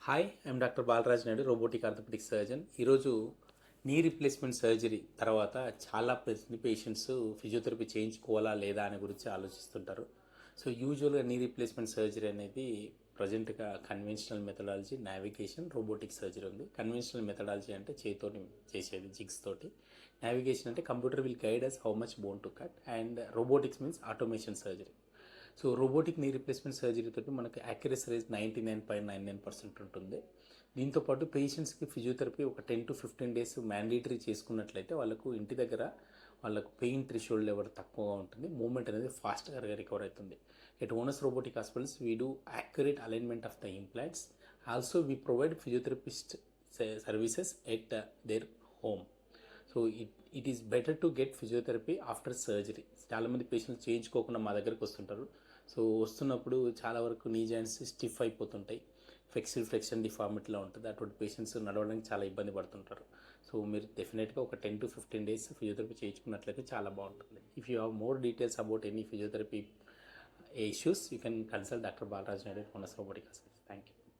Hi, I'm doctor Balaraj Naidu, robotic orthopaedic surgeon. ఈరోజు knee replacement surgery తర్వాత చాలా పేషెంట్స్ ఫిజియోథెరపీ చేయించుకోవాలా లేదా అనే గురించి ఆలోచిస్తుంటారు. సో యూజువల్గా నీ రీప్లేస్మెంట్ సర్జరీ అనేది ప్రజెంట్గా conventional methodology, navigation, robotic surgery ఉంది. కన్వెన్షనల్ మెథడాలజీ అంటే చేతితోటి చేసేది, జిగ్స్ తోటి. నావిగేషన్ అంటే computer will guide us how much bone to cut, and robotics means automation surgery. So robotic knee replacement surgery తోటి మనకు యాక్యురసీ రేజ్ 99.99% ఉంటుంది. దీంతోపాటు పేషెంట్స్కి ఫిజియోథెరపీ ఒక 10 to 15 days మ్యాండేటరీ చేసుకున్నట్లయితే వాళ్ళకు ఇంటి దగ్గర వాళ్ళకు పెయిన్ థ్రెషోల్డ్ లెవెల్ తక్కువగా ఉంటుంది, మూమెంట్ అనేది ఫాస్ట్గా రికవర్ అవుతుంది. At Onus robotic hospitals we do accurate alignment of the implants. Also we provide physiotherapist services at their home. So it is better to get physiotherapy after surgery. చాలామంది patients చేయించుకోకుండా మా దగ్గరికి వస్తుంటారు. సో వస్తున్నప్పుడు చాలా వరకు నీ జాయింట్స్ స్టిఫ్ అయిపోతుంటాయి, ఫ్లెక్షన్ డిఫార్మిటీలో ఉంటుంది. అటువంటి పేషెంట్స్ నడవడానికి చాలా ఇబ్బంది పడుతుంటారు. సో మీరు డెఫినెట్గా ఒక 10 to 15 days ఫిజియోథెరపీ చేయించుకున్నట్లయితే చాలా బాగుంటుంది. If you have more details about any physiotherapy issues, you can consult doctor Balaraj Naidu, Onus robotic hospital. Thank you.